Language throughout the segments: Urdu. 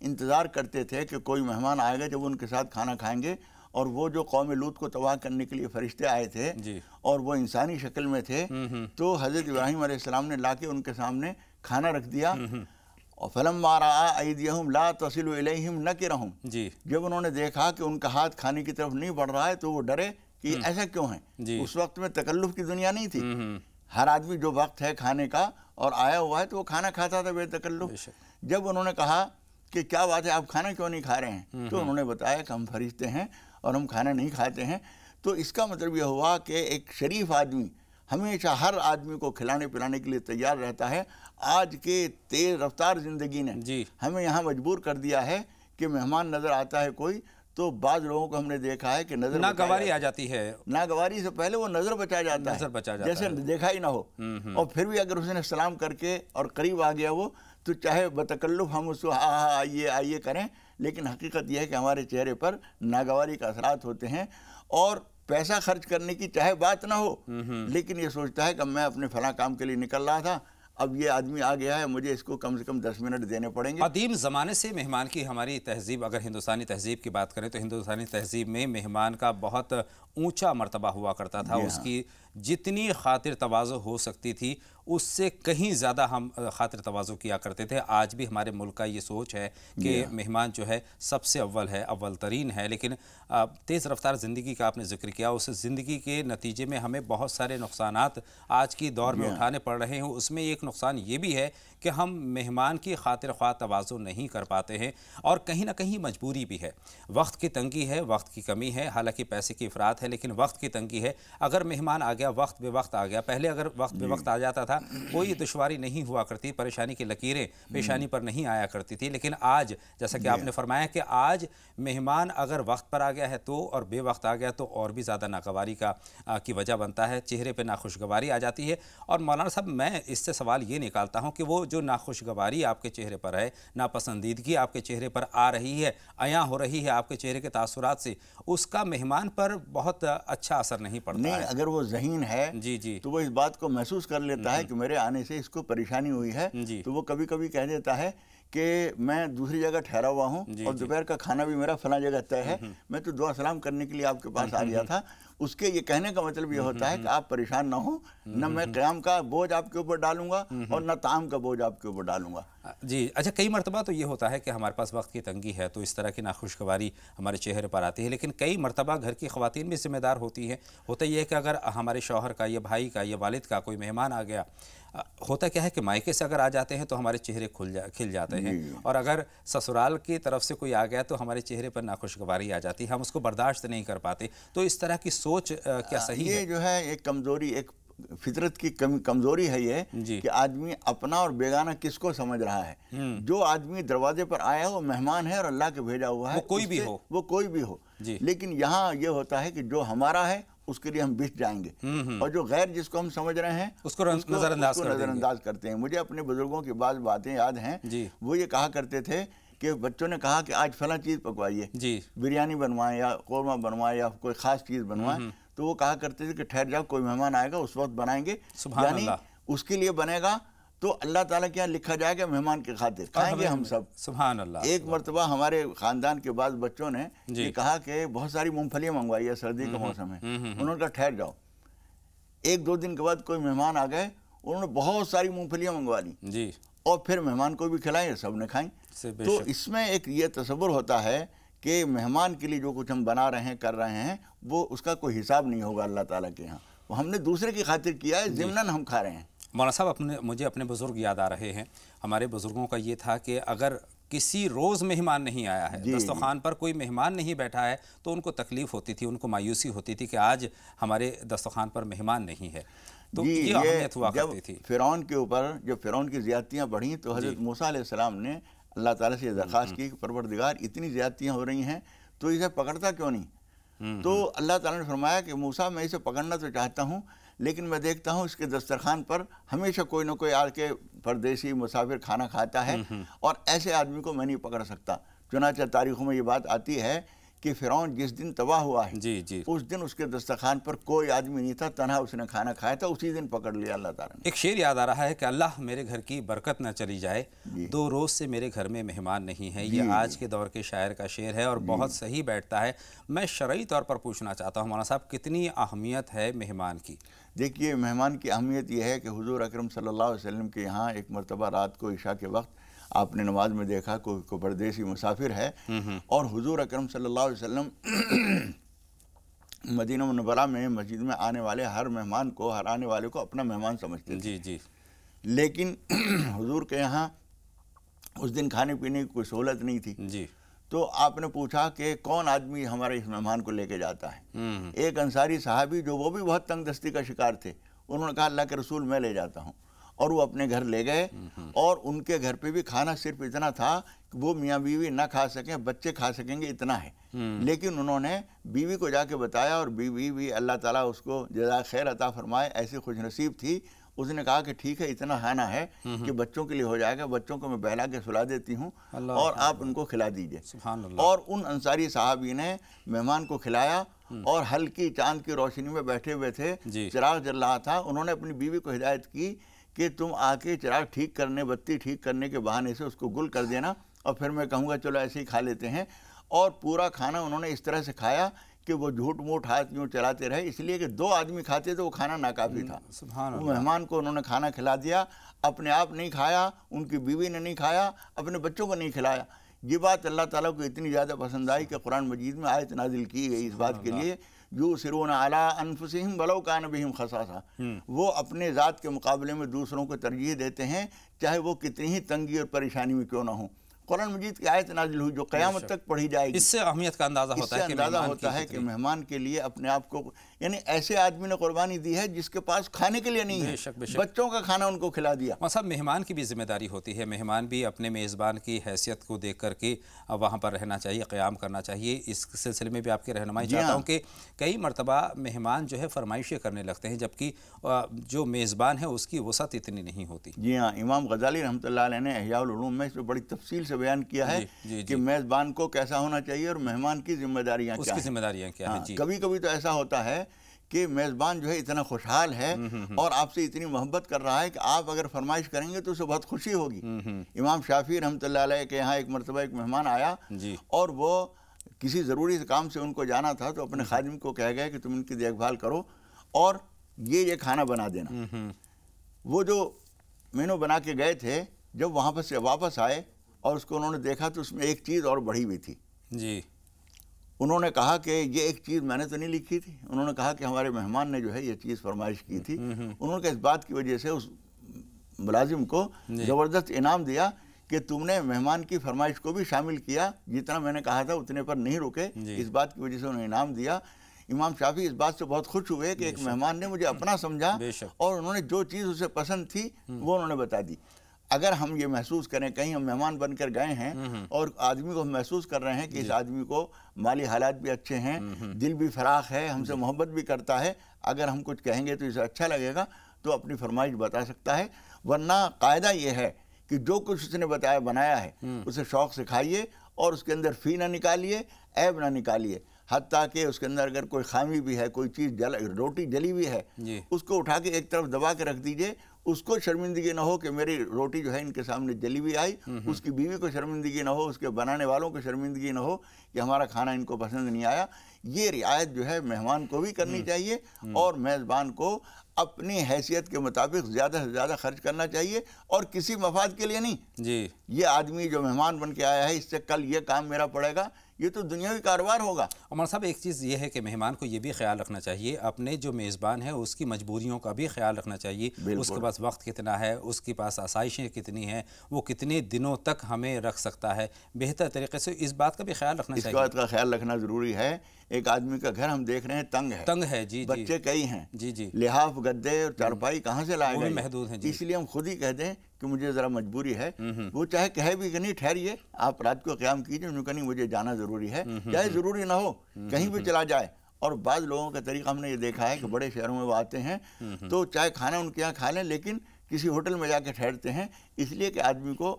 انتظار کرتے تھے کہ کوئی مہمان آئے گا جب ان کے ساتھ کھانا کھائیں گے، اور وہ جو قوم لوط کو تباہ کرنے کے لیے فرشتے آئے تھے اور وہ انسانی شکل میں تھے، تو حضرت ابراہیم علیہ السلام نے لا کے ان کے سامنے کھانا رکھ دیا، اور فلما رأى أيديهم لا تصل إليهم نكرهم، جب انہوں نے دیکھا کہ ان کا ہاتھ کھانے کی طرف نہیں بڑھ رہا ہے تو وہ ڈرے کہ ایسا کیوں ہے۔ اس وقت میں تکلف کی دنیا نہیں تھی، ہر آدمی جو وقت ہے کھانے کا اور آیا ہوا ہے تو وہ کھانا کھاتا تھا بے تکلف۔ جب انہوں نے کہا کہ کیا بات ہے، آپ کھانا کیوں نہیں کھا رہے ہیں، تو انہوں نے بتایا کہ ہم فرشتے ہیں اور ہم کھانا نہیں کھاتے ہیں۔ تو اس کا مطلب یہ ہوا کہ ایک شریف آدمی ہمیشہ ہر آدمی کو کھلانے پلانے کے لیے تیار رہتا ہے۔ آج کے تیز رفتار زندگی نے ہمیں یہاں مجبور کر دیا ہے کہ مہمان نظر آتا ہے کوئی تو بعض لوگوں کو ہم نے دیکھا ہے کہ ناگواری آ جاتی ہے، ناگواری سے پہلے وہ نظر بچا جاتا ہے، جیسے دیکھا ہی نہ ہو، اور پھر بھی اگر اس نے سلام کر کے اور قریب آ گیا وہ تو چاہے بتکلف ہم اس کو آئیے آئیے کریں، لیکن حقیقت یہ ہے کہ ہمارے چہرے پر ناگواری کا اثرات ہوتے ہیں، اور پیسہ خرچ کرنے کی چاہے بات نہ ہو لیکن یہ سوچتا ہے کہ میں اپنے فلاں کام کے لیے نکل رہا تھا، اب یہ آدمی آ گیا ہے، مجھے اس کو کم سے کم 10 منٹ دینے پڑیں گے۔ قدیم زمانے سے مہمان کی ہماری تہذیب، اگر ہندوستانی تہذیب کی بات کریں تو ہندوستانی تہذیب میں مہمان کا بہت اونچا مرتبہ ہوا کرتا تھا، اس کی جتنی خاطر تواضع ہو سکتی تھی اس سے کہیں زیادہ ہم خاطر تواضع کیا کرتے تھے۔ آج بھی ہمارے ملک کا یہ سوچ ہے کہ مہمان جو ہے سب سے اول ہے، اول ترین ہے، لیکن تیز رفتار زندگی کا آپ نے ذکر کیا، اس زندگی کے نتیجے میں ہمیں بہت سارے نقصانات آج کی دور میں اٹھانے پڑ رہے ہیں۔ اس میں ایک نقصان یہ بھی ہے کہ ہم مہمان کی خاطر خواہ تواضع نہیں کر پاتے ہیں، اور کہیں نہ کہیں مجبوری بھی ہے، وقت کی تنگی ہے، وقت کی کمی ہے، حالانکہ پیسے کی افراط ہے لیکن وقت کی تنگی ہے۔ اگر مہمان آ گیا، وقت بے وقت آ گیا، پہلے اگر وقت بے وقت آ جاتا تھا کوئی دشواری نہیں ہوا کرتی، پریشانی کی لکیریں پیشانی پر نہیں آیا کرتی تھی، لیکن آج جیسا کہ آپ نے فرمایا کہ آج مہمان اگر وقت پر آ گیا ہے تو اور بے وقت آ گیا تو اور بھی زیادہ ناگواری کی وجہ بنتا ہے، چہرے پہ ناخوشگواری آ جاتی ہے۔ اور مولانا صاحب میں اس سے سوال یہ نکالتا ہوں کہ وہ جو ناخوشگواری آپ کے چہرے پر ہے، ناپسندیدگی آپ کے چہرے پر آ رہی ہے، عیاں ہو رہی ہے آپ کے چہرے کے تاثرات سے، اس کا مہمان پر بہت اچھا اثر نہیں پڑتا ہے۔ اگر وہ ذہین ہے تو وہ اس بات کو محسوس کر لیتا ہے کہ میرے آنے سے اس کو پریشانی ہوئی ہے، تو وہ کبھی کبھی کہہ دیتا ہے کہ میں دوسری جگہ ٹھہرا ہوا ہوں اور دوپہر کا کھانا بھی میرا فلاں جگہ طے ہے، میں تو دعا سلام کرنے کے لیے آپ کے پاس آ گیا تھا۔ اس کے یہ کہنے کا مطلب یہ ہوتا ہے کہ آپ پریشان نہ ہوں، نہ میں قیام کا بوجھ آپ کے اوپر ڈالوں گا اور نہ طعام کا بوجھ آپ کے اوپر ڈالوں گا۔ جی اچھا، کئی مرتبہ تو یہ ہوتا ہے کہ ہمارے پاس وقت کی تنگی ہے تو اس طرح کی ناخوشگواری ہمارے چہرے پر آتی ہے، لیکن کئی مرتبہ گھر کی خواتین بھی ذمہ دار ہوتی ہیں۔ ہوتا یہ ہے کہ اگر ہمارے شوہر کا یا بھائی کا یا والد کا کوئی مہمان آ گیا، ہوتا کیا ہے کہ مائکے سے اگر آ جاتے ہیں تو ہمارے چہرے کھل جاتے ہیں، اور اگر سسرال کی طرف سے کوئی آ گیا تو ہمارے چہرے پر ناخوشگواری آ جاتی ہے، ہم اس کو برداشت نہیں کر پاتے۔ تو اس طرح کی سوچ کیا صحیح ہے؟ یہ جو ہے ایک کمزوری، ایک فطرت کی کمزوری ہے یہ کہ آدمی اپنا اور بیگانہ کس کو سمجھ رہا ہے۔ جو آدمی دروازے پر آیا وہ مہمان ہے اور اللہ کے بھیجا ہوا ہے، وہ کوئی بھی ہو، لیکن یہاں یہ ہوتا ہے کہ جو ہمارا ہے اس کے لیے ہم بچ جائیں گے، اور جو غیر جس کو ہم سمجھ رہے ہیں اس کو نظر انداز کرتے ہیں۔ مجھے اپنے بزرگوں کی بعض باتیں یاد ہیں، وہ یہ کہا کرتے تھے کہ بچوں نے کہا کہ آج فلاں چیز پکوائیے، بریانی بنوائیں یا قورمہ بنوائیں یا کوئی خاص چیز بنوائیں، تو وہ کہا کرتے تھے کہ ٹھہر جاؤ، کوئی مہمان آئے گا اس وقت بنائیں گے، یعنی اس کے لیے بنے گا تو اللہ تعالیٰ کے یہاں لکھا جائے گا مہمان کی خاطر کھائیں گے ہم سب۔ سبحان اللہ۔ ایک مرتبہ ہمارے خاندان کے بعض بچوں نے یہ کہا کہ بہت ساری مونگ پھلیاں منگوائی ہے، سردی کا موسم ہے، انہوں نے کہا ٹھہر جاؤ۔ ایک دو دن کے بعد کوئی مہمان آ گئے، انہوں نے بہت ساری مونگ پھلیاں منگوا لی اور پھر مہمان کو بھی کھلائیں، سب نے کھائیں۔ تو اس میں ایک یہ تصور ہوتا ہے کہ مہمان کے لیے جو کچھ ہم بنا رہے ہیں کر رہے ہیں وہ اس کا کوئی حساب نہیں ہوگا اللہ تعالیٰ کے ہاں، وہ ہم نے دوسرے کی خاطر کیا ہے، ضمناً ہم کھا رہے ہیں۔ مولانا صاحب مجھے اپنے بزرگ یاد آ رہے ہیں، ہمارے بزرگوں کا یہ تھا کہ اگر کسی روز مہمان نہیں آیا ہے، دسترخوان پر کوئی مہمان نہیں بیٹھا ہے تو ان کو تکلیف ہوتی تھی، ان کو مایوسی ہوتی تھی کہ آج ہمارے دسترخوان پر مہمان نہیں ہے، تو یہ اہمیت ہوا کرتی تھی۔ فرعون کے اوپر جب فرعون کی زیادتیاں بڑھیں تو حضرت موسیٰ علیہ السلام نے اللہ تعالیٰ سے یہ درخواست کی کہ پروردگار اتنی زیادتیاں ہو رہی ہیں تو اسے پکڑتا کیوں نہیں؟ تو اللہ تعالیٰ نے فرمایا کہ موسیٰ میں اسے پکڑنا تو چاہتا ہوں لیکن میں دیکھتا ہوں اس کے دسترخوان پر ہمیشہ کوئی نہ کوئی آ کے پردیسی مسافر کھانا کھاتا ہے اور ایسے آدمی کو میں نہیں پکڑ سکتا۔ چنانچہ تاریخوں میں یہ بات آتی ہے کہ فرعون جس دن تباہ ہوا ہے جی جی اس دن اس کے دسترخوان پر کوئی آدمی نہیں تھا، تنہا اس نے کھانا کھایا تھا، اسی دن پکڑ لیا اللہ تعالیٰ نے۔ ایک شعر یاد آ رہا ہے کہ اللہ میرے گھر کی برکت نہ چلی جائے، 2 روز سے میرے گھر میں مہمان نہیں ہے۔ یہ آج کے دور کے شاعر کا شعر ہے اور بہت صحیح بیٹھتا ہے۔ میں شرعی طور پر پوچھنا چاہتا ہوں مولانا صاحب، کتنی اہمیت ہے مہمان کی؟ دیکھیے مہمان کی اہمیت یہ ہے کہ حضور اکرم صلی اللہ علیہ وسلم کے یہاں ایک مرتبہ رات کو عشاء کے وقت آپ نے نماز میں دیکھا کوئی پردیسی مسافر ہے، اور حضور اکرم صلی اللہ علیہ وسلم مدینہ منورہ میں مسجد میں آنے والے ہر مہمان کو، ہر آنے والے کو اپنا مہمان سمجھتے تھے۔ جی جی لیکن حضور کے یہاں اس دن کھانے پینے کی کوئی سہولت نہیں تھی، جی تو آپ نے پوچھا کہ کون آدمی ہمارے اس مہمان کو لے کے جاتا ہے؟ ایک انصاری صحابی جو وہ بھی بہت تنگ دستی کا شکار تھے، انہوں نے کہا اللہ کے رسول میں لے جاتا ہوں، اور وہ اپنے گھر لے گئے، اور ان کے گھر پہ بھی کھانا صرف اتنا تھا کہ وہ میاں بیوی نہ کھا سکیں، بچے کھا سکیں گے اتنا ہے، لیکن انہوں نے بیوی کو جا کے بتایا، اور بیوی بھی اللہ تعالیٰ اس کو جزائے خیر عطا فرمائے ایسی خوش نصیب تھی، اس نے کہا کہ ٹھیک ہے اتنا کھانا ہے کہ بچوں کے لیے ہو جائے گا، بچوں کو میں بہلا کے سلا دیتی ہوں اور آپ ان کو کھلا دیجئے۔ سبحان اللہ۔ اور ان انصاری صحابی نے مہمان کو کھلایا، اور ہلکی چاند کی روشنی میں بیٹھے ہوئے تھے، چراغ جل رہا تھا، انہوں نے اپنی بیوی کو ہدایت کی کہ تم آ کے چراغ ٹھیک کرنے، بتی ٹھیک کرنے کے بہانے سے اس کو گل کر دینا، اور پھر میں کہوں گا چلو ایسے ہی کھا لیتے ہیں۔ اور پورا کھانا انہوں نے اس طرح سے کھایا کہ وہ جھوٹ موٹ ہاتھ یوں چلاتے رہے، اس لیے کہ 2 آدمی کھاتے تو وہ کھانا ناکافی تھا۔ سبحان وہ اللہ۔ مہمان کو انہوں نے کھانا کھلا دیا، اپنے آپ نہیں کھایا، ان کی بیوی نے نہیں کھایا، اپنے بچوں کو نہیں کھلایا۔ یہ بات اللہ تعالیٰ کو اتنی زیادہ پسند آئی کہ قرآن مجید میں آیت نازل کی گئی اس بات کے لیے، یؤثرون علی انفسہم ولو کان بہم خصاصہ، وہ اپنے ذات کے مقابلے میں دوسروں کو ترجیح دیتے ہیں چاہے وہ کتنی ہی تنگی اور پریشانی میں کیوں نہ ہوں۔ قرآن مجید کی آیت نازل ہوئی جو قیامت تک پڑھی جائے گی، اس سے اہمیت کا اندازہ ہوتا ہے کہ اندازہ ہوتا ہے کہ مہمان کے لیے اپنے آپ کو، یعنی ایسے آدمی نے قربانی دی ہے جس کے پاس کھانے کے لیے نہیں ہے، بچوں کا کھانا ان کو کھلا دیا۔ صاحب مہمان کی بھی ذمہ داری ہوتی ہے، مہمان بھی اپنے میزبان کی حیثیت کو دیکھ کر کے وہاں پر رہنا چاہیے، قیام کرنا چاہیے۔ اس سلسلے میں بھی آپ کی رہنمائی چاہتا ہوں کہ کئی مرتبہ مہمان جو ہے فرمائشیں کرنے لگتے ہیں، جبکہ جو میزبان ہے اس کی وسعت اتنی نہیں ہوتی۔ جی ہاں، امام غزالی رحمۃ اللہ علیہ نے احیاء العلوم میں اس میں بڑی تفصیل سے بیان کیا ہے کہ میزبان کو کیسا ہونا چاہیے اور مہمان کی ذمہ داریاں کیا ہیں۔ اس کی ذمہ داریاں کیا ہیں؟ کبھی کبھی تو ایسا ہوتا ہے کہ میزبان جو ہے اتنا خوشحال ہے اور آپ سے اتنی محبت کر رہا ہے کہ آپ اگر فرمائش کریں گے تو اسے بہت خوشی ہوگی۔ امام شافعی رحمۃ اللہ علیہ کے یہاں ایک مرتبہ ایک مہمان آیا، اور وہ کسی ضروری کام سے ان کو جانا تھا، تو اپنے خادم کو کہہ گئے کہ تم ان کی دیکھ بھال کرو اور یہ کھانا بنا دینا۔ وہ جو مینو بنا کے گئے تھے، جب وہاں پر سے واپس آئے اور اس کو انہوں نے دیکھا تو اس میں ایک چیز اور بڑھی ہوئی تھی۔ جی انہوں نے کہا کہ یہ ایک چیز میں نے تو نہیں لکھی تھی، انہوں نے کہا کہ ہمارے مہمان نے جو ہے یہ چیز فرمائش کی تھی۔ انہوں نے کہا اس بات کی وجہ سے اس ملازم کو زبردست انعام دیا کہ تم نے مہمان کی فرمائش کو بھی شامل کیا، جتنا میں نے کہا تھا اتنے پر نہیں رکے، اس بات کی وجہ سے انہیں انعام دیا۔ امام شافعی اس بات سے بہت خوش ہوئے کہ ایک مہمان نے مجھے اپنا سمجھا اور انہوں نے جو چیز اسے پسند تھی وہ انہوں نے بتا دی۔ اگر ہم یہ محسوس کریں، کہیں ہم مہمان بن کر گئے ہیں اور آدمی کو ہم محسوس کر رہے ہیں کہ اس آدمی کو مالی حالات بھی اچھے ہیں، دل بھی فراخ ہے، ہم سے محبت بھی کرتا ہے، اگر ہم کچھ کہیں گے تو اسے اچھا لگے گا تو اپنی فرمائش بتا سکتا ہے۔ ورنہ قاعدہ یہ ہے کہ جو کچھ اس نے بتایا بنایا ہے اسے شوق سے کھائیے اور اس کے اندر فی نہ نکالیے، عیب نہ نکالیے، حتیٰ کہ اس کے اندر اگر کوئی خامی بھی ہے، کوئی چیز روٹی جلی ہوئی ہے، اس کو اٹھا کے ایک طرف دبا کے رکھ دیجئے، اس کو شرمندگی نہ ہو کہ میری روٹی جو ہے ان کے سامنے جلی ہوئی آئی، اس کی بیوی کو شرمندگی نہ ہو، اس کے بنانے والوں کو شرمندگی نہ ہو کہ ہمارا کھانا ان کو پسند نہیں آیا۔ یہ رعایت جو ہے مہمان کو بھی کرنی چاہیے اور میزبان کو اپنی حیثیت کے مطابق زیادہ سے زیادہ خرچ کرنا چاہیے، اور کسی مفاد کے لیے نہیں۔ یہ آدمی جو مہمان بن کے آیا ہے اس سے کل یہ کام میرا پڑے گا، یہ تو دنیاوی کاروبار ہوگا۔ عمر صاحب ایک چیز یہ ہے کہ مہمان کو یہ بھی خیال رکھنا چاہیے، اپنے جو میزبان ہے اس کی مجبوریوں کا بھی خیال رکھنا چاہیے، اس کے پاس وقت کتنا ہے، اس کے پاس آسائشیں کتنی ہیں، وہ کتنے دنوں تک ہمیں رکھ سکتا ہے، بہتر طریقے سے اس بات کا بھی خیال رکھنا چاہیے۔ اس بات کا خیال رکھنا ضروری ہے۔ ایک آدمی کا گھر ہم دیکھ رہے ہیں تنگ ہے، بچے کئی ہیں، لحاف گدے اور چارپائی کہاں سے لائے گئے، محدود ہیں، اس لیے ہم خود ہی کہہ دیں کہ مجھے ذرا مجبوری ہے، وہ چاہے کہے بھی کہ نہیں ٹھہریے آپ رات کو قیام کیجئے، انہوں کہ نہیں مجھے جانا ضروری ہے، چاہے ضروری نہ ہو کہیں بھی چلا جائے۔ اور بعض لوگوں کا طریقہ ہم نے یہ دیکھا ہے کہ بڑے شہروں میں وہ آتے ہیں تو چاہے کھانا ان کے یہاں کھا لیں لیکن کسی ہوٹل میں جا کے ٹھہرتے ہیں، اس لیے کہ آدمی کو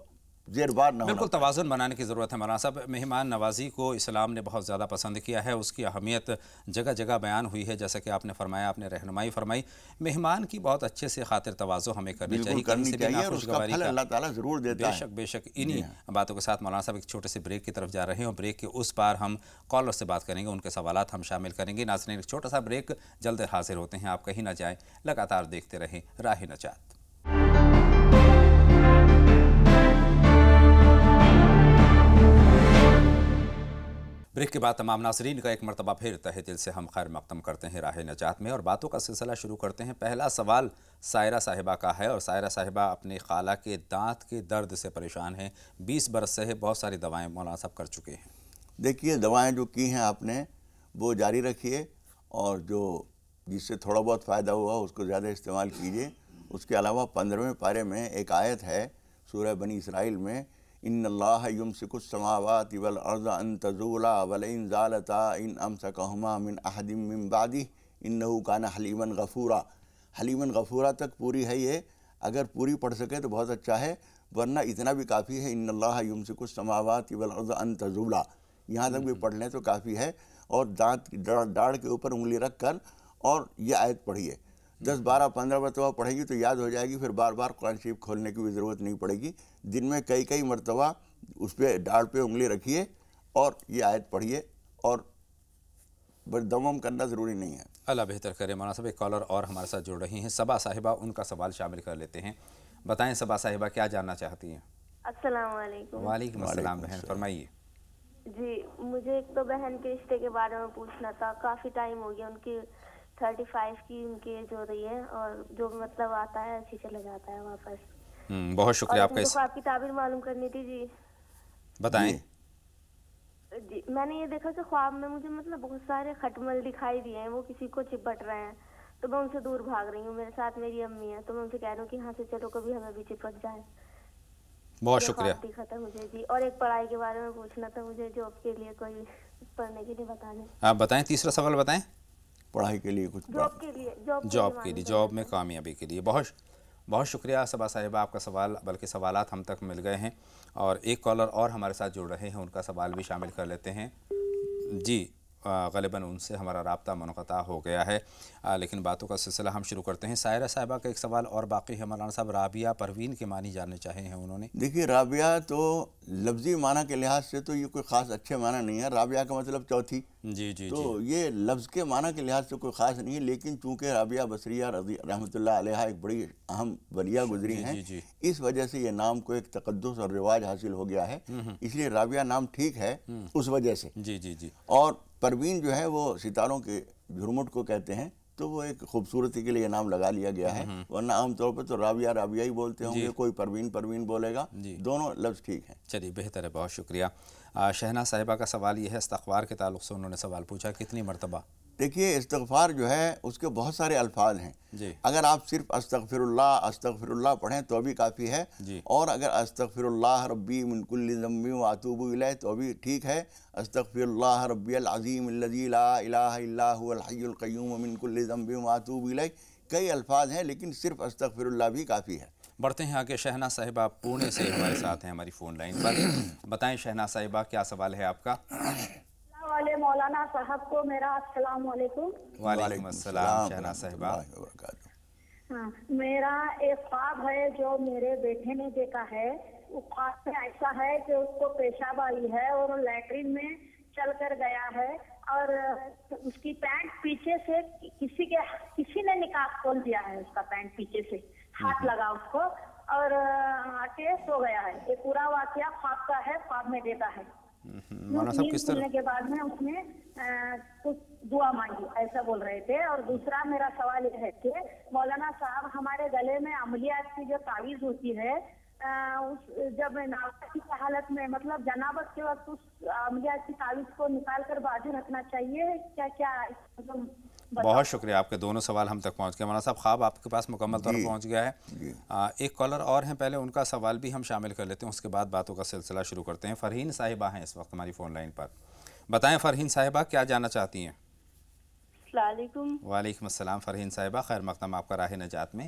زیر بار نہ بالکل توازن بنانے کی ضرورت ہے مولانا صاحب۔ مہمان نوازی کو اسلام نے بہت زیادہ پسند کیا ہے، اس کی اہمیت جگہ جگہ بیان ہوئی ہے، جیسا کہ آپ نے فرمایا، آپ نے رہنمائی فرمائی۔ مہمان کی بہت اچھے سے خاطر تواضع ہمیں کرنی چاہیے، کہیں سے بھی ناخوشگواری کا اللہ تعالیٰ ضرور دیتا ہے۔ بے شک بے شک۔ انہی باتوں کے ساتھ مولانا صاحب ایک چھوٹے سے بریک کی طرف جا رہے ہیں، اور بریک کے اس پار ہم کالر سے بات کریں گے، ان کے سوالات ہم شامل کریں گے۔ ناظرین ایک چھوٹا سا بریک، جلد حاضر ہوتے ہیں، آپ کہیں نہ جائیں، لگاتار دیکھتے رہیں راہ نجات۔ بریک کے بعد تمام ناظرین کا ایک مرتبہ پھر تہہ دل سے ہم خیر مقدم کرتے ہیں راہ نجات میں، اور باتوں کا سلسلہ شروع کرتے ہیں۔ پہلا سوال سائرہ صاحبہ کا ہے، اور سائرہ صاحبہ اپنے خالہ کے دانت کے درد سے پریشان ہیں، 20 برس سے ہے، بہت ساری دوائیں مولانا صاحب کر چکے ہیں۔ دیکھیے دوائیں جو کی ہیں آپ نے وہ جاری رکھیے، اور جس سے تھوڑا بہت فائدہ ہوا اس کو زیادہ استعمال کیجیے۔ اس کے علاوہ 15ویں پارے میں ایک آیت ہے سورہ بنی اسرائیل میں، ان اللہ یمسک السماوات والارض ان تزولا ولئن زالتا ان امسکہما من احد من بعدہ انہ کان حلیما غفورا۔ حلیما غفورا تک پوری ہے، یہ اگر پوری پڑھ سکے تو بہت اچھا ہے، ورنہ اتنا بھی کافی ہے، ان اللہ یمسک السماوات والارض ان تزولا، یہاں تک بھی پڑھ لیں تو کافی ہے۔ اور دانت داڑھ کے اوپر انگلی رکھ کر اور یہ آیت پڑھیے، 10 12 15 مرتبہ پڑھیں گی تو یاد ہو جائے گی، پھر بار بار قرآن شریف کھولنے کی بھی ضرورت نہیں پڑے گی۔ دن میں کئی مرتبہ اس پہ داڑھ پہ انگلی رکھیے اور یہ آیت پڑھیے، اور دم کرنا ضروری نہیں ہے۔ اللہ بہتر کرے۔ مولانا صاحب ایک کالر اور ہمارے ساتھ جڑ رہی ہیں، صبا صاحبہ، ان کا سوال شامل کر لیتے ہیں۔ بتائیں صبا صاحبہ کیا جاننا چاہتی ہیں؟ السلام علیکم۔ وعلیکم السلام بہن، فرمائیے۔ جی مجھے ایک تو بہن کے رشتے کے بارے میں پوچھنا تھا، کافی ٹائم ہو گیا، ان کی 35 کی ان کی ایج ہو رہی ہے، اور جو مطلب آتا ہے ایسے چلے جاتا ہے واپس۔ بہت شکریہ آپ کا۔ آپ کی تعبیر معلوم کرنی تھی جی۔ بتائیں۔ جی میں نے یہ دیکھا کہ خواب میں مجھے مطلب بہت سارے خٹمل دکھائی دیے ہیں، وہ کسی کو چپٹ رہے ہیں، تو میں ان سے دور بھاگ رہی ہوں۔ میرے ساتھ میری امی ہے، تو میں ان سے کہہ رہی ہوں کہ یہاں سے چلو، کبھی ہمیں بھی چپٹ جائے۔ بہت شکریہ۔ دکھا تھا مجھے جی، اور ایک پڑھائی کے بارے میں پوچھنا تھا مجھے، جاب کے لیے کوئی پڑھنے کے لیے بتا دیں۔ آپ بتائیں، تیسرا سوال بتائیں۔ پڑھائی کے لیے کچھ جاب کے لیے، جاب میں کامیابی کے لیے۔ بہت شکریہ صبا صاحبہ، آپ کا سوال بلکہ سوالات ہم تک مل گئے ہیں، اور ایک کالر اور ہمارے ساتھ جڑ رہے ہیں، ان کا سوال بھی شامل کر لیتے ہیں۔ جی غالباً ان سے ہمارا رابطہ منقطع ہو گیا ہے، لیکن باتوں کا سلسلہ ہم شروع کرتے ہیں۔ سائرہ صاحبہ کا ایک سوال اور باقی ہے مولانا صاحب، رابعہ پروین کے معنی جاننے چاہے ہیں انہوں نے۔ دیکھیے رابعہ تو لفظی معنی کے لحاظ سے تو یہ کوئی خاص اچھے معنی نہیں ہے، رابعہ کا مطلب چوتھی، جی تو یہ لفظ کے معنی کے لحاظ سے کوئی خاص نہیں ہے، لیکن چونکہ رابعہ بصریہ رحمۃ اللہ علیہ ایک بڑی اہم ولیہ گزری ہیں، اس وجہ سے یہ نام کو ایک تقدس اور رواج حاصل ہو گیا ہے، اس لیے رابعہ نام ٹھیک ہے اس وجہ سے۔ جی۔ اور پروین جو ہے وہ ستاروں کے جھرمٹ کو کہتے ہیں، تو وہ ایک خوبصورتی کے لیے نام لگا لیا گیا ہے، ورنہ عام طور پہ تو رابعہ ہی بولتے ہوں گے، کوئی پروین بولے گا، دونوں لفظ ٹھیک ہیں۔ چلیے بہتر ہے، بہت شکریہ۔ شہناز صاحبہ کا سوال یہ ہے، استغفار کے تعلق سے انہوں نے سوال پوچھا، کتنی مرتبہ؟ دیکھیے استغفار جو ہے اس کے بہت سارے الفاظ ہیں، اگر آپ صرف استغفر اللہ پڑھیں تو بھی کافی ہے، اور اگر استغفر اللہ ربی من کل ذنب واتوب الیہ تو بھی ٹھیک ہے، استغفر اللہ ربی العظیم الذی لا الہ الا هو الحی القیوم من کل ذنب واتوب الیہ، کئی الفاظ ہیں لیکن صرف استغفر اللہ بھی کافی ہے۔ بڑھتے ہیں آگے، شہناز صاحبہ پونے سے ہمارے ساتھ ہیں ہماری فون لائن پر۔ بتائیں شہناز صاحبہ کیا سوال ہے آپ کا؟ والے مولانا صاحب کو میرا السلام علیکم۔ وعلیکم السلام شہناز صاحبہ۔ ہاں میرا ایک خواب ہے جو میرے بیٹے نے دیکھا ہے، وہ خواب میں ایسا ہے کہ اس کو پیشاب آئی ہے اور لیٹرین میں چل کر گیا ہے، اور اس کی پینٹ پیچھے سے کسی نے نکاح کھول دیا ہے، اس کا پینٹ پیچھے سے ہاتھ لگا اس کو اور آ کے سو گیا ہے۔ یہ پورا واقعہ خواب کا ہے، خواب میں دیکھا ہے۔ نیند کھلنے کے بعد میں اس نے کچھ دعا مانگی ایسا بول رہے تھے۔ اور دوسرا میرا سوال یہ ہے کہ مولانا صاحب ہمارے گلے میں عملیات کی جو تعویذ ہوتی ہے، جب ناوبت کی حالت میں مطلب جنابت کے وقت اس عملیات کی تعویذ کو نکال کر بازو رکھنا چاہیے کیا؟ بہت شکریہ، آپ کے دونوں سوال ہم تک پہنچ گئے مولانا صاحب، خواب آپ کے پاس مکمل طور پر پہنچ گیا ہے۔ ایک کالر اور ہیں، پہلے ان کا سوال بھی ہم شامل کر لیتے ہیں، اس کے بعد باتوں کا سلسلہ شروع کرتے ہیں۔ فرحین صاحبہ ہیں اس وقت ہماری فون لائن پر۔ بتائیں فرحین صاحبہ کیا جاننا چاہتی ہیں؟ السلام علیکم۔ وعلیکم السلام فرحین صاحبہ، خیر مقدم آپ کا راہ نجات میں،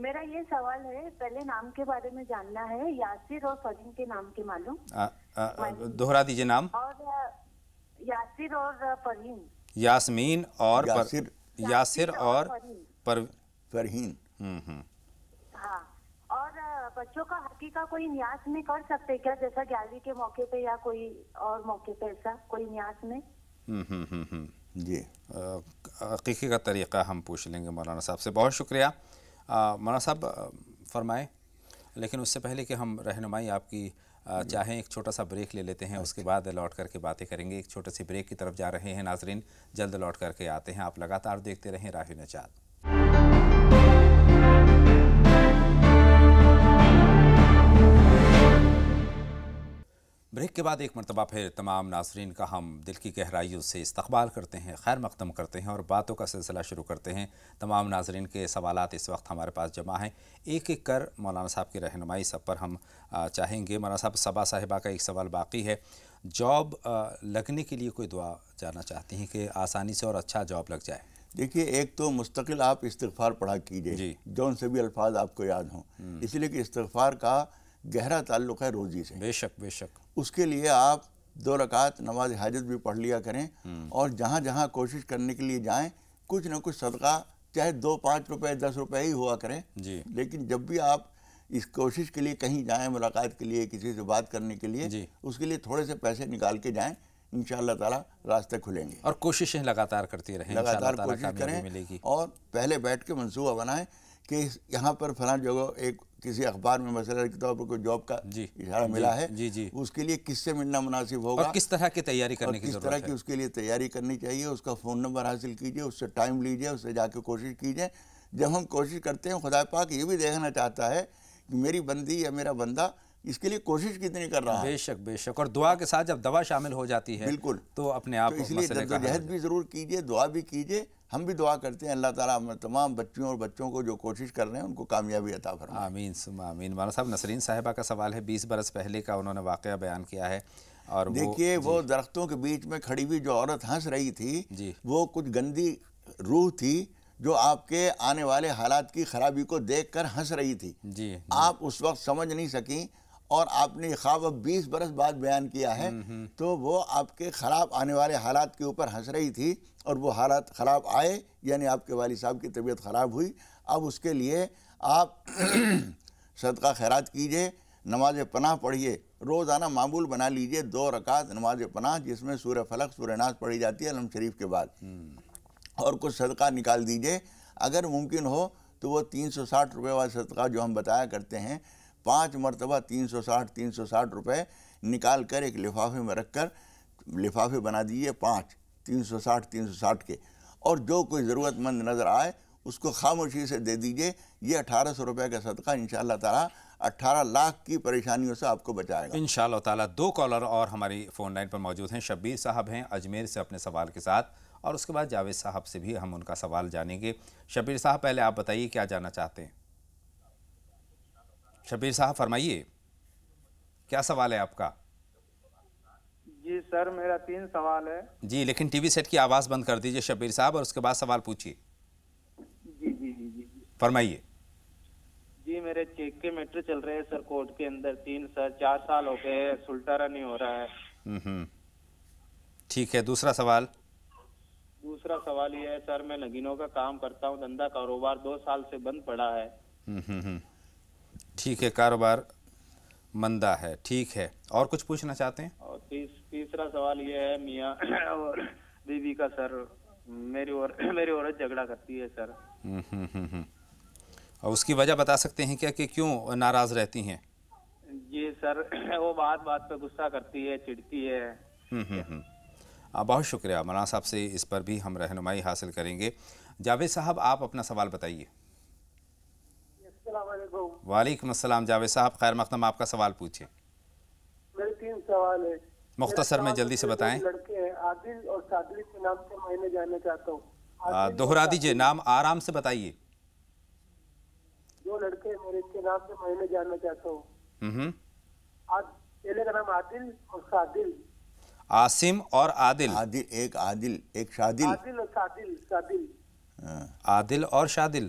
میرا یہ سوال ہے، پہلے نام کے بارے میں جاننا ہے، یاسر اور فرین کے نام کے معلوم. دوہرا دیجیے نام. اور یاسر اور فرین. یاسمین اور یاسر اور فرین. ہاں. اور بچوں کا حقیقہ کوئی نیاز میں کر سکتے کیا، جیسا 11ویں کے موقع پہ یا کوئی اور موقع پہ، ایسا کوئی نیاز میں؟ جی عقیقے کا طریقہ ہم پوچھ لیں گے مولانا صاحب سے. بہت شکریہ مولانا صاحب، فرمائیں. لیکن اس سے پہلے کہ ہم رہنمائی آپ کی چاہیں، ایک چھوٹا سا بریک لے لیتے ہیں، اس کے بعد لوٹ کر کے باتیں کریں گے. ایک چھوٹے سی بریک کی طرف جا رہے ہیں ناظرین، جلد لوٹ کر کے آتے ہیں. آپ لگاتار دیکھتے رہیں راہ نجات. بریک کے بعد ایک مرتبہ پھر تمام ناظرین کا ہم دل کی گہرائیوں سے استقبال کرتے ہیں، خیر مقدم کرتے ہیں اور باتوں کا سلسلہ شروع کرتے ہیں. تمام ناظرین کے سوالات اس وقت ہمارے پاس جمع ہیں، ایک ایک کر مولانا صاحب کی رہنمائی سب پر ہم چاہیں گے. مولانا صاحب، صبا صاحبہ کا ایک سوال باقی ہے. جاب لگنے کے لیے کوئی دعا جانا چاہتی ہیں کہ آسانی سے اور اچھا جاب لگ جائے؟ دیکھیے، ایک تو مستقل آپ استغفار پڑھا کیجئے جی، جون سے بھی الفاظ آپ کو یاد ہوں، اس لیے کہ استغفار کا گہرا تعلق ہے روزی سے. بے شک بے شک. اس کے لیے آپ 2 رکعت نماز حاجت بھی پڑھ لیا کریں، اور جہاں جہاں کوشش کرنے کے لیے جائیں کچھ نہ کچھ صدقہ، چاہے 2 5 روپے 10 روپے ہی ہوا کریں. جی. لیکن جب بھی آپ اس کوشش کے لیے کہیں جائیں، ملاقات کے لیے، کسی سے بات کرنے کے لیے، جی، اس کے لیے تھوڑے سے پیسے نکال کے جائیں، انشاءاللہ تعالیٰ راستے کھلیں گے. اور کوششیں لگاتار کرتی رہیں، لگاتار کوشش کریں، اور پہلے بیٹھ کے منصوبہ بنائیں کہ یہاں پر فلاں جگہ ایک کسی اخبار میں مسئلہ کے طور پر کوئی جاب کا اشارہ ملا ہے، اس کے لیے کس سے ملنا مناسب ہوگا، اور کس طرح کی تیاری کرنے کی ضرورت ہے، کس طرح کی اس کے لیے تیاری کرنی چاہیے. اس کا فون نمبر حاصل کیجئے، اس سے ٹائم لیجئے، اس سے جا کے کوشش کیجئے. جب ہم کوشش کرتے ہیں، خدا پاک یہ بھی دیکھنا چاہتا ہے کہ میری بندی یا میرا بندہ اس کے لیے کوشش کتنی کر رہا ہے. بے شک بے شک. اور دعا کے ساتھ جب دوا شامل ہو جاتی ہے بالکل، تو اپنے آپ اس لیے جدوجہد بھی ضرور کیجئے، دعا بھی کیجئے. ہم بھی دعا کرتے ہیں اللہ تعالیٰ تمام بچیوں اور بچوں کو جو کوشش کر رہے ہیں ان کو کامیابی عطا فرمائے. آمین ثم آمین. مولانا صاحب، نسرین صاحبہ کا سوال ہے. 20 برس پہلے کا انہوں نے واقعہ بیان کیا ہے. اور دیکھیے، وہ درختوں کے بیچ میں کھڑی ہوئی جو عورت ہنس رہی تھی، وہ کچھ گندی روح تھی جو آپ کے آنے والے حالات کی خرابی کو دیکھ کر ہنس رہی تھی. آپ اس وقت سمجھ نہیں سکیں، اور آپ نے خواب اب 20 برس بعد بیان کیا ہے، تو وہ آپ کے خراب آنے والے حالات کے اوپر ہنس رہی تھی، اور وہ حالات خراب آئے، یعنی آپ کے والد صاحب کی طبیعت خراب ہوئی. اب اس کے لیے آپ صدقہ خیرات کیجئے، نماز پناہ پڑھیے، روزانہ معمول بنا لیجئے 2 رکعت نماز پناہ، جس میں سورہ فلق سورہ ناس پڑھی جاتی ہے علم شریف کے بعد، اور کچھ صدقہ نکال دیجئے. اگر ممکن ہو تو وہ 360 روپے والا صدقہ جو ہم بتایا کرتے ہیں، 5 مرتبہ 360 روپے نکال کر ایک لفافے میں رکھ کر لفافے بنا دیجئے 5 360 کے، اور جو کوئی ضرورت مند نظر آئے اس کو خاموشی سے دے دیجئے. یہ 1800 روپے کا صدقہ انشاءاللہ تعالیٰ 18 لاکھ کی پریشانیوں سے آپ کو بچائے گا انشاءاللہ تعالیٰ. 2 کالر اور ہماری فون لائن پر موجود ہیں. شبیر صاحب ہیں اجمیر سے اپنے سوال کے ساتھ، اور اس کے بعد جاوید صاحب سے بھی ہم ان کا سوال جانیں گے. شبیر صاحب، پہلے آپ بتائیے کیا جاننا چاہتے ہیں. شبیر صاحب فرمائیے، کیا سوال ہے آپ کا؟ جی سر، میرا 3 سوال ہے. جی، لیکن ٹی وی سیٹ کی آواز بند کر دیجئے شبیر صاحب، اور اس کے بعد سوال پوچھیے. جی جی جی جی فرمائیے. جی، میرے چیک کے میٹر چل رہے ہیں سر کورٹ کے اندر 4 سال ہو گئے، سلٹارا نہیں ہو رہا ہے. ٹھیک ہے. دوسرا سوال یہ ہے سر، میں نگینوں کا کام کرتا ہوں، دھندا کاروبار 2 سال سے بند پڑا ہے. ٹھیک ہے، کاروبار مندہ ہے. ٹھیک ہے، اور کچھ پوچھنا چاہتے ہیں؟ اور تیسرا سوال یہ ہے، میاں اور بیوی کا سر، میری عورت جھگڑا کرتی ہے سر. اور اس کی وجہ بتا سکتے ہیں کیا کہ کیوں ناراض رہتی ہیں؟ جی سر، وہ بات پہ غصہ کرتی ہے، چڑھتی ہے. بہت شکریہ. مولانا صاحب سے اس پر بھی ہم رہنمائی حاصل کریں گے. جاوید صاحب، آپ اپنا سوال بتائیے. السلام علیکم. وعلیکم السلام. جاوید صاحب، خیر مقدم، آپ کا سوال پوچھیں. میرے 3 سوال ہیں. مختصر میں جلدی سے بتائیں. لڑکے ہیں، عادل اور سادل کے نام سے معنی جاننا چاہتا ہوں. دوہرا دیجئے، نام آرام سے بتائیے. 2 لڑکے میرے کے نام سے معنی جاننا چاہتا ہوں. پہلے کا نام عادل اور سادل. عاصم اور عادل. ایک شادل. عادل اور سادل. عادل اور شادل.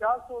400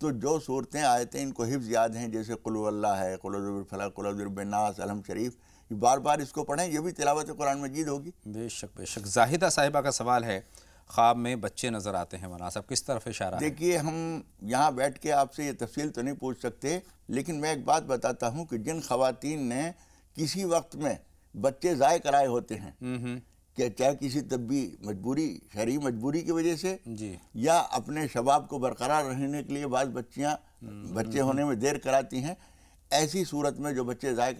تو جو صورتیں آیتیں ان کو حفظ یاد ہیں، جیسے قل هو اللہ ہے، قل اعوذ بالفلق، قل اعوذ بالناس، الحمد شریف، بار بار اس کو پڑھیں، یہ بھی تلاوت قرآن مجید ہوگی۔ بے شک بے شک۔ زاہدہ صاحبہ کا سوال ہے، خواب میں بچے نظر آتے ہیں، مولانا صاحب کس طرف اشارہ ہے؟ دیکھیے ہم یہاں بیٹھ کے آپ سے یہ تفصیل تو نہیں پوچھ سکتے، لیکن میں ایک بات بتاتا ہوں کہ جن خواتین نے کسی وقت میں بچے ضائع کرائے ہوتے ہیں، کہ چاہے کسی طبی مجبوری، شرعی مجبوری کی وجہ سے، یا اپنے شباب کو برقرار رہنے کے لیے بعض بچیاں بچے ہونے میں دیر کراتی ہیں، ایسی صورت میں جو بچے ضائع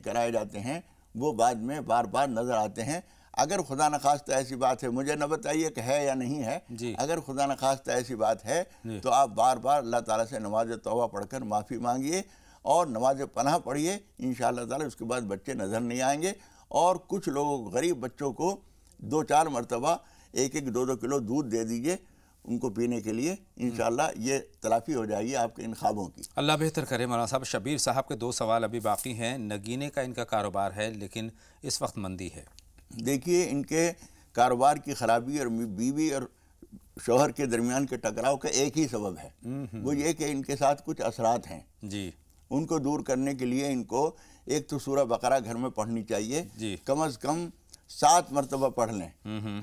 کرائے جاتے ہیں وہ بعد میں بار بار نظر آتے ہیں۔ اگر خدا نخواستہ ایسی بات ہے، مجھے نہ بتائیے کہ ہے یا نہیں ہے، اگر خدا نخواستہ ایسی بات ہے تو آپ بار بار اللہ تعالیٰ سے نماز توبہ پڑھ کر معافی مانگیے اور نماز پناہ پڑھیے، انشاءاللہ تعالیٰ اس کے بعد بچے نظر نہیں آئیں گے۔ اور کچھ لوگوں غریب بچوں کو 2-4 مرتبہ 1-2 کلو دودھ دے دیجئے ان کو پینے کے لیے، انشاءاللہ یہ تلافی ہو جائے گی آپ کے ان خوابوں کی۔ اللہ بہتر کرے مولانا صاحب۔ شبیر صاحب کے 2 سوال ابھی باقی ہیں۔ نگینے کا ان کا کاروبار ہے لیکن اس وقت مندی ہے۔ دیکھیے ان کے کاروبار کی خرابی اور بیوی اور شوہر کے درمیان کے ٹکراؤ کا ایک ہی سبب ہے، وہ یہ کہ ان کے ساتھ کچھ اثرات ہیں، ان کو دور کرنے کے لیے ان کو ایک تو سورہ بقرہ گھر میں پڑھنی چاہیے، کم از کم 7 مرتبہ پڑھ لیں،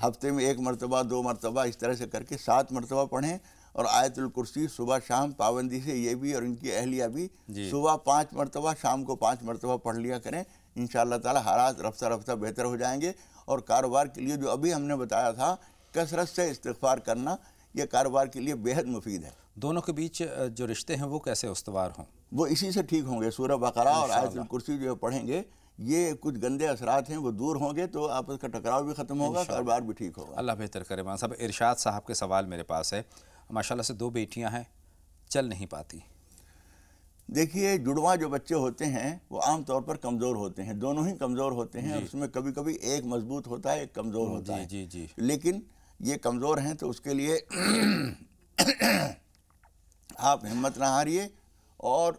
ہفتے میں 1 مرتبہ 2 مرتبہ اس طرح سے کر کے 7 مرتبہ پڑھیں، اور آیت الکرسی صبح شام پابندی سے یہ بھی اور ان کی اہلیہ بھی صبح 5 مرتبہ، شام کو 5 مرتبہ پڑھ لیا کریں، انشاءاللہ تعالی حالات رفتہ رفتہ بہتر ہو جائیں گے۔ اور کاروبار کے لیے جو ابھی ہم نے بتایا تھا کثرت سے استغفار کرنا، یہ کاروبار کے لیے بے حد مفید ہے۔ دونوں کے بیچ جو رشتے ہیں وہ کیسے استوار ہوں؟ وہ اسی سے ٹھیک ہوں گے، سورہ بقرہ اور آیت الکرسی جو پڑھیں گے، یہ کچھ گندے اثرات ہیں وہ دور ہوں گے تو آپس کا ٹکراؤ بھی ختم ہوگا، کاروبار بھی ٹھیک ہوگا۔ اللہ بہتر کرے۔ مولانا صاحب ارشاد صاحب کے سوال میرے پاس ہے، ماشاءاللہ سے 2 بیٹیاں ہیں، چل نہیں پاتی۔ دیکھیے جڑواں جو بچے ہوتے ہیں وہ عام طور پر کمزور ہوتے ہیں، دونوں ہی کمزور ہوتے ہیں، اور اس میں کبھی کبھی ایک مضبوط ہوتا ہے ایک کمزور ہوتا ہے، لیکن یہ کمزور ہیں تو اس کے لیے آپ ہمت نہ ہاریے اور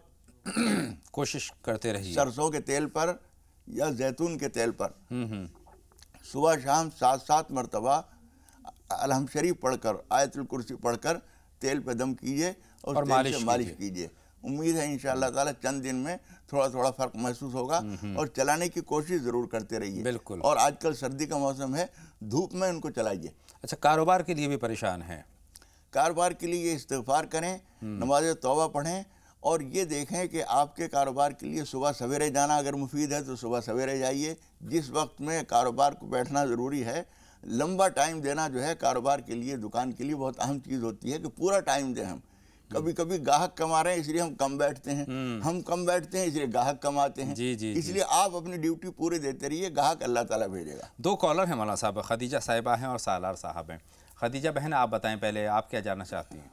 کوشش کرتے رہیے، سرسوں کے تیل پر یا زیتون کے تیل پر صبح شام 7 مرتبہ الحمد شریف پڑھ کر، آیت الکرسی پڑھ کر تیل پہ دم کیجئے اور تیل سے مالش کیجئے۔ امید ہے انشاءاللہ تعالی چند دن میں تھوڑا تھوڑا فرق محسوس ہوگا، اور چلانے کی کوشش ضرور کرتے رہیے۔ بالکل۔ اور آج کل سردی کا موسم ہے، دھوپ میں ان کو چلائیے۔ اچھا، کاروبار کے لیے بھی پریشان ہیں؟ کاروبار کے لیے استغفار کریں، نماز توبہ پڑھیں، اور یہ دیکھیں کہ آپ کے کاروبار کے لیے صبح سویرے جانا اگر مفید ہے تو صبح سویرے جائیے، جس وقت میں کاروبار کو بیٹھنا ضروری ہے۔ لمبا ٹائم دینا جو ہے کاروبار کے لیے، دکان کے لیے بہت اہم چیز ہوتی ہے کہ پورا ٹائم دیں ہم۔ کبھی کبھی گاہک کم آ رہے ہیں اس لیے ہم کم بیٹھتے ہیں، ہم کم بیٹھتے ہیں اس لیے گاہک کم آتے ہیں، اس لیے آپ اپنی ڈیوٹی پورے دیتے رہیے، گاہک اللہ تعالیٰ بھیجے گا۔ 2 کالر ہیں مولانا صاحب، خدیجہ صاحبہ ہیں اور سالار صاحب ہیں۔ خدیجہ بہن آپ بتائیں پہلے، آپ کیا جاننا چاہتی ہیں؟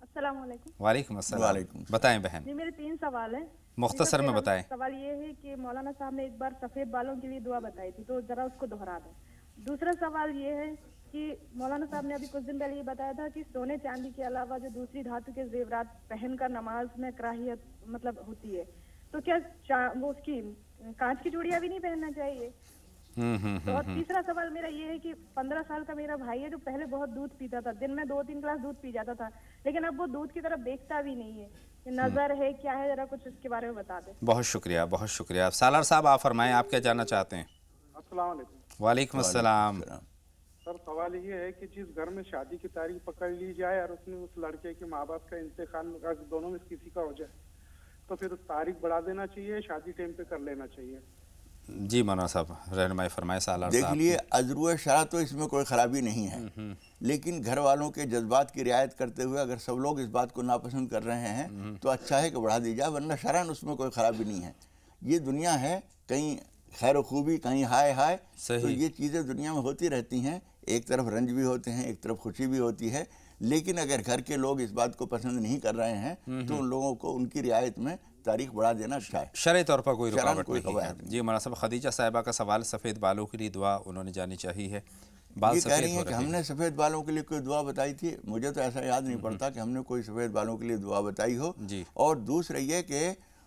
السلام علیکم۔ وعلیکم السلام، بتائیں بہن۔ جی میرے 3 سوال ہیں، مختصر میں بتائیں۔ سوال یہ ہے کہ مولانا صاحب نے ایک بار سفید بالوں کے لیے دعا بتائی تھی تو ذرا اس کو دہرا دیں۔ دوسرا سوال یہ ہے کہ مولانا صاحب نے ابھی کچھ دن پہلے یہ بتایا تھا کہ سونے چاندی کے علاوہ جو دوسری دھاتو کے زیورات پہن کر نماز میں کراہیت مطلب ہوتی ہے، تو کیا وہ اس کی کانچ کی چوڑیاں بھی نہیں پہننا چاہیے؟ اور تیسرا سوال میرا یہ ہے کہ 15 سال کا میرا بھائی ہے جو پہلے بہت دودھ پیتا تھا، دن میں 2-3 گلاس دودھ پی جاتا تھا، لیکن اب وہ دودھ کی طرف دیکھتا بھی نہیں ہے، نظر ہے کیا ہے، ذرا کچھ اس کے بارے میں بتا دیں۔ بہت شکریہ، بہت شکریہ۔ سالار صاحب آپ فرمائیں، آپ کیا جاننا چاہتے ہیں؟ السلام علیکم۔ وعلیکم السلام۔ سر سوال یہ ہے کہ جس گھر میں شادی کی تاریخ پکڑ لی جائے اور اس میں اس لڑکے کے ماں باپ کا انتقال دونوں میں کسی کا ہو جائے تو پھر تاریخ بڑھا دینا چاہیے، شادی ٹائم پہ کر لینا چاہیے؟ جی مولانا صاحب رہنمائی فرمائے سالار صاحب۔ دیکھ لیے عذر شرع تو اس میں کوئی خرابی نہیں ہے، لیکن گھر والوں کے جذبات کی رعایت کرتے ہوئے اگر سب لوگ اس بات کو ناپسند کر رہے ہیں تو اچھا ہے کہ بڑھا دی جائے، ورنہ شرعاً اس میں کوئی خرابی نہیں ہے۔ یہ دنیا ہے، کہیں خیر و خوبی، کہیں ہائے ہائے، تو یہ چیزیں دنیا میں ہوتی رہتی ہیں، ایک طرف رنج بھی ہوتے ہیں، ایک طرف خوشی بھی ہوتی ہے، لیکن اگر گھر کے لوگ اس بات کو پسند نہیں کر رہے ہیں تو ان لوگوں کو ان کی رعایت میں تاریخ بڑھا دینا اچھا ہے، شرعی طور پر کوئی رکاوٹ نہیں ہے۔ جی مولانا صاحب، خدیجہ صاحبہ کا سوال سفید بالوں کے لیے دعا انہوں نے جانی چاہیے ہے، یہ کہہ رہی ہیں کہ ہم نے سفید بالوں کے لیے کوئی دعا بتائی تھی، مجھے تو ایسا یاد نہیں پڑتا کہ ہم نے کوئی سفید بالوں کے لیے دعا بتائی ہو۔ اور دوسرا یہ کہ